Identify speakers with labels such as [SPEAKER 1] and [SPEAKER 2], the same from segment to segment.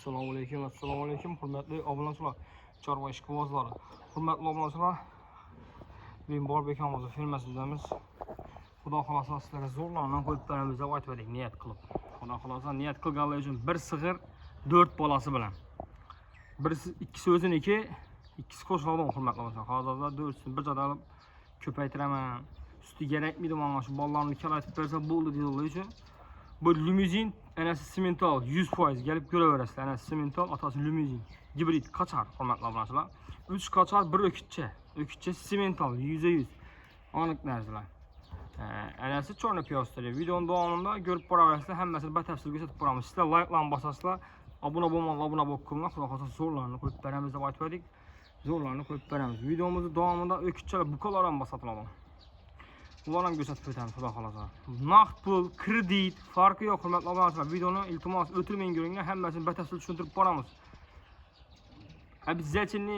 [SPEAKER 1] Assalomu alaykum, hurmatli obunachilar, chorva ishqibozlari. Hurmatli obunachilar, men bor bekamizning filmasidamiz. Xudo xolasa sizlarga zo'rlarni qo'yib beramiz deb aytdik, niyat qilib. Xudo xolasa niyat qilganlar uchun bir sig'ir 4 bolasi bilan. Birisi ikkisi o'ziniki, ikkisi qo'shiladi, hurmatli obunachilar. Hozirda 4sini bir joyda olib ko'paytiraman. Suti kerakmidi menga shu bolalarni kalaytib bersa bo'ldi deydilar uchun. Bu limuzin, anasi simental 100% gelip ko'raverasizlar. Anasi simental, atası limuzin. Gibrid kaçar, hurmatli obunachilar. 3 kaçar, 1 o'kitcha. O'kitcha simental %100. Aniq narsalar. Anasi chorna piyostari. Videonun davomida ko'rib boraverasizlar. Hammasini batafsil ko'rsatib boramiz. Sizlar like'larni bosasizlar, obuna bo'lmanglar, obuna bo'lib qo'yinglar. Xudo xolasa zo'rlarni qo'yib beramiz deb aytdik. Zo'rlarni qo'yib beramiz. Videomizning davomida o'kitchalar, buqalar ham bosatiladi. Ularni ham ko'rsatib o'tamiz, xudo xolasa. Naqd pul, kredit farqi yo'q, hurmatli obunachilar. Videoni iltimos o'tirmang ko'ringlar, hammasini batafsil tushuntirib boramiz. Обязательно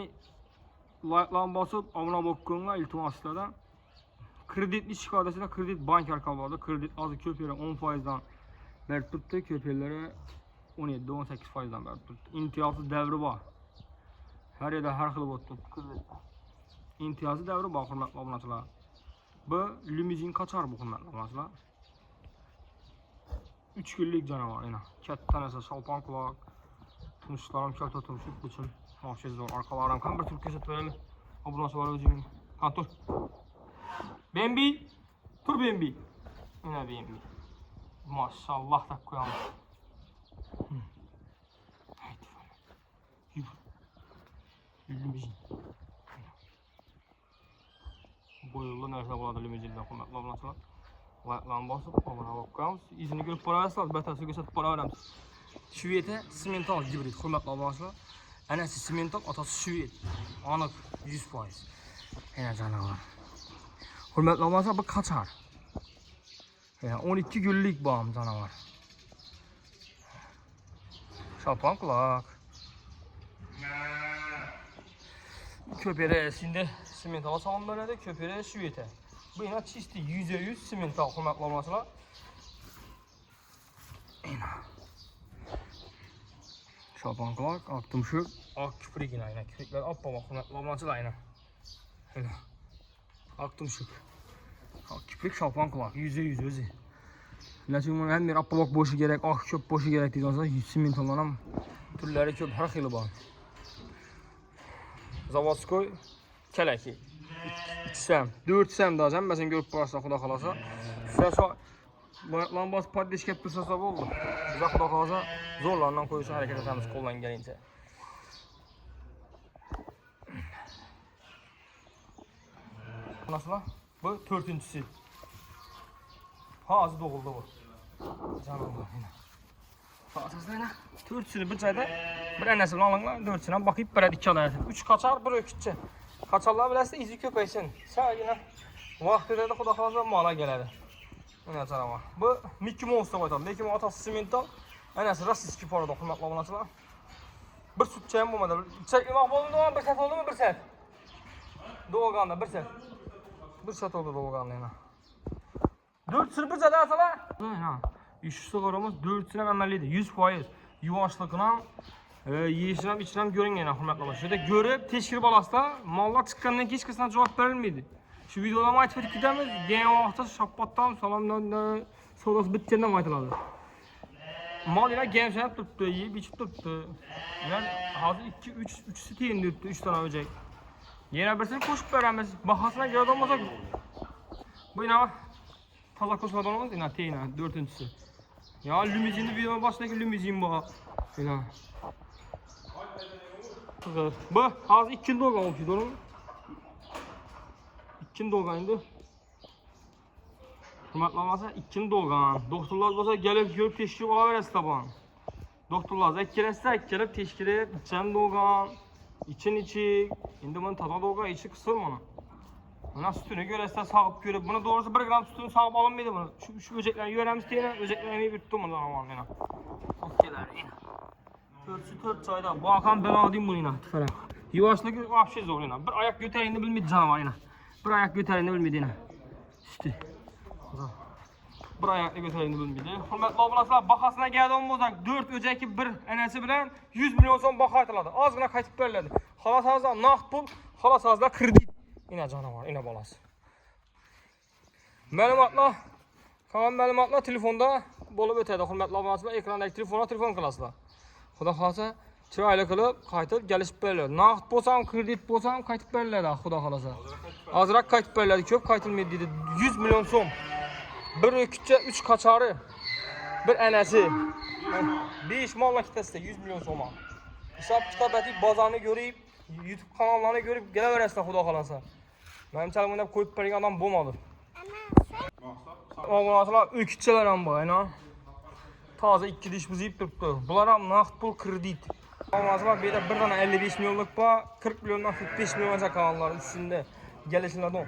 [SPEAKER 1] like'larni bosib, obuna bo'lib qo'yinglar, iltimos sizlardan. Kreditni shikoyatchilar, kredit bank orqali kredit hozir ko'plar 10% dan berib turibdi, ko'plari 17-18% dan berib turibdi. Imtiyozli davri bor. Har yerda har xil bo'lib turibdi. Imtiyozli davri bor, hurmatli obunachilar. Bu limuzin kaçar bu hurmatli obunachilar. 3 kunlik canavar yana. Katta narsa shalpon quloq. Tunishlarim kalta turishib uchun. Hofiz zo'r. Arqalarim ham bir turib ko'rsatib beraylik. Obunachilar o'zing. Ha tur. Bembi. Tur Bembi. Mana Bembi. Maşallah deb qo'yamiz. Haydi. Yur. Limuzin. Boyunlu narsa bo'ladi limuzinda, hurmatli obunachilar. Like'larni bosib, obuna bo'lib qo'yamiz. Izini ko'rib boraverasizlar, batafsil ko'rsatib boraveramiz. Shved simental gibrid, hurmatli obunachilar. Anasi simental, otasi shved. Aniq 100%. Yana canavar. Hurmatli obunachilar, bu qachar. Yana 12 kunlik bu ham canavar. Shalpon quloq. Köpeğe şimdi simental sağlam böyle köpeğe şüvete. Bu yine çisti %100 simental hurmatli obunachilar. Yine. Shalpon quloq, oq tumshuq, oq kiprik yine. Kipriklar oppoq hurmatli obunachilar yine. Yine. Oq tumshuq. Oq kiprik, shalpon quloq %100 o'zi. Lekin buni ham bir oppoq bo'lishi kerak, oq ko'p bo'lishi kerak degansa, simentallar ham turlari ko'p, har xili bor. Zavodskoy kelaki. 3 sam, 4 sam da hammasini ko'rib borsa xudo xolasa. Sizlar shu boyaqlarni bosib poddeshga tursa bo'ldi. Biz xudo xolasa zo'rlardan qo'yishga harakat etamiz qo'ldan kelgancha. Nasıl? Bu 4-inchisi. Hozir doğuldu bu. Canavar yine. Asaslarına 4'sünü bir joyda bir anasi bilan olinglar, 4'sini ham boqib beradi ikkalasini. 3 qochar, 1 o'kitcha. Qochonlar bilasizlar, izi ko'paysin. Sagina vaqtida xudo xolasa mola keladi. Mana canavar. Bu Mickey Mouse deb aytamiz. Lekin otasi simental, anasi rossiyskiy porada, hurmatli obunachilar. Bir sutcha ham bo'lmadi. Chakmoq bo'ldimi, bir sat oldimi, bir sat. Doğganda bir sat. Bir sat oldu doğganda yana. 4'sini bir joyda olsalar, ha. İş sig'irimiz 4'sini ham amallaydi, 100%. Yuvoshligini ham, yeyishini ham, ichini ham ko'ring yana, hurmatli obunachilar. Shunda ko'rib, tekshirib olasizlar. Mollar chiqqandan keyin hech qachon javob berilmaydi. Shu videoda ham aytib ketamiz, degan vaqtda shapotdan, salomdan, savdosi bitgandan aytiladi. Mollar gemshanib turibdi, yeb ichib turibdi. Yani hozir 3'si teyin debdi, 3 dona o'jak. Yana birsini qo'shib beramiz. Bahosini ko'radigan bo'lsak, bu yana toza qo'shiladigan bo'lsa, yana teyina 4-inchisi. Ya limuzinni video boshidagi limuzin bu. Yana. Bu hozir 2 yil bo'lgan o'xshaydi, to'g'rimi? 2 yil bo'lgan endi. Hurmatli obunachilar, 2 yil bo'lgan. Doktorlar bo'lsa kelib ko'rib tekshirib olaverasizlar bu. Doktorlar kelasizlar, kelib tekshirib, ichan bo'lgan, ichi. Endi buni toza bo'lgan, ichi qisir mana. Mana sutini ko'rasizlar, sog'ib ko'rib, buni to'g'risi 1 gram sutini sog'ib olmaydi buni. Shu o'jaklarni yuvaramiz deyna, o'jaklarni yeb yuribdi buni mana. Okeylar. 4 joyda boqam belodim buni yana, tifara. Yuvoshligi вообще zo'r yana. Bir oyoq ko'taringni bilmaydi canavar yana. Bir oyoq ko'taringni bilmaydi yana. Suti. bir ayaklı götüreyini bilmeydi. Hürmetli obulasılar, bakasına geldiğim bozak 4 öceki bir enesi bilen 100 milyon son baka aytıladı. Az gına kaytıp verildi. Halas ağızda nakt pul, halas ağızda kredit. Yine canavar, yine balası. Məlumatlar, kalan məlumatlar telefonda bolup ötedi. Hürmetli obulasılar, ekrandaki telefon kılasılar. Xuda xalasa çıraylı kılıp kaytıp gelişip verildi. Nakt bolsam, kredit bolsam kaytıp verildi. Xuda xalasa. Azrak kaytıp verildi, köp kaytılmaydı dedi. 100 milyon son. Bir ökütçe 3 kaçarı, bir enesi. 5 malla kitesi 100 milyon soma. Hesap kitap etip bazarını görüp, YouTube kanallarını görüp geleveresine Xuda xalasa. Benim çalımında koyup vergen adam bulmadı. Oğlanlar ökütçeler am bu, ayna. Taze 2 diş buzayıp duruptu. Bunlar ham nakt pul kredit. Oğlanlar bir de bir tane 55 milyonluk ba, 40 milyondan 45 milyonca kanallar üstünde gelişinlerden.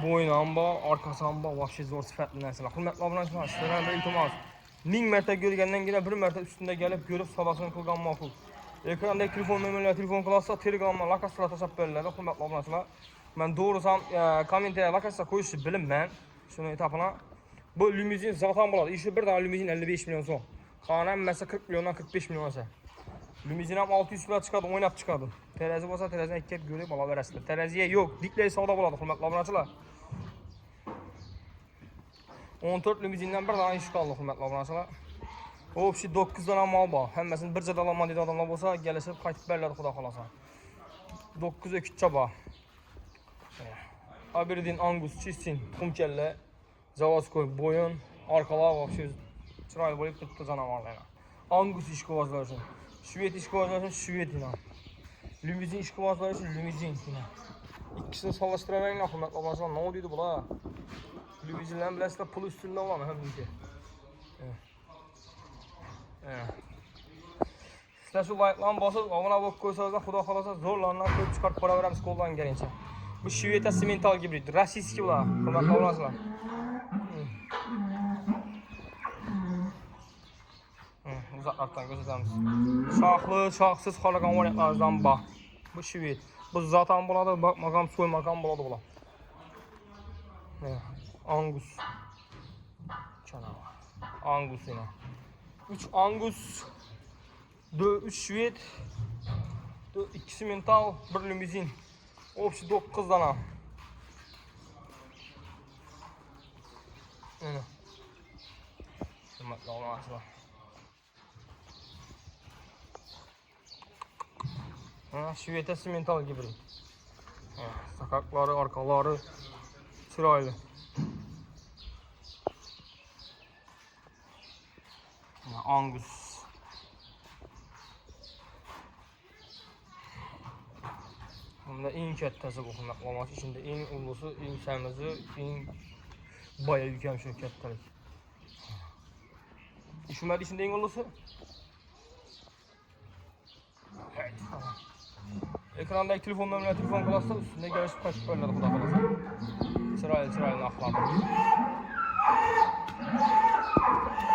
[SPEAKER 1] Boyun amba, arkası amba, vahşi zor sıfatlı nəsələr. Hürmetli abunəçilər, sizlərə bir iltimas. 1000 mərtə görgəndən görə 1 mərtə üstündə gəlib görüb sadasını qılğan maqul. Ekrandakı telefon nömrələri, telefon klassa, telegramla, lakasla tasap verirlər. Hürmetli abunəçilər. Mən doğrusam kommentariya lakasla qoyuşu bilim mən. Şunu etapına. Bu limuzin zaten buladı. İşte bir tane limuzin 55 milyon son. Kanan mesela 40 milyondan 45 milyon ise. Limuzin hem 600 kilo çıkardı, oynap çıkardı. Terazi olsa teraziden iki kez görüp ala verəsidir. Teraziye yok. Dikleri sağda buladı. Hürmetli abunəçilər. 14 limuzindən bir tane iş qaldı hürmetli abunəçilər. O hepsi 9 tane mal var. Həmməsini bir cədalaman dedi adamlar olsa gələsib qayıtıb bərlədi Xuda xalasa. 9 ökütçə var. Aberdeen Angus çizsin, kumkelle, Zavaskoy boyun, arkalar var söz. Çıraylı boyup tuttu canavarlarına. Angus işkuvazlar için. Şüvet işkuvazlar için şüvet yine. Limuzin işkuvazlar için limuzin yine. İkisini sallaştıramayın hürmetli abunəçilər. Ne oluyordu bu la? Limuzinlerin biləsində pul üstünde olan həminki. İşte şu like'lan basıp abone olup koysanız da Xuda xalasa zorlarından koyup çıkarıp para verəmiz koldan gelince. Bu şiviyete simental gibiydi. Rasiski bular. Hürmetli abunəçilər. Uzaklardan gözlemiz. Şahlı, şahsız xalakan variantlardan bak. Bu şiviyet. Bu zaten buladı. Bak makam, soy makam buladı bular. Angus. Canavar. Angus yine. 3 Angus. 3 şiviyet. 2 simental, 1 limuzin. Hepsi 9 tane. Hürmetli abunəçilər. Şiviyete simental gibi. Sakakları, arkaları çıraylı. Angus. Bunda en kəttəsi bu xınaqlaması içində en ulusu, en səmizi, en baya yükəmiş kəttəlik. İşməli içində en ulusu. Ekrandaki telefon nömrələri, telefon klassa üstündə gəlişib kaçıb bölmədi Xuda xalasa. Çıraylı axlardı.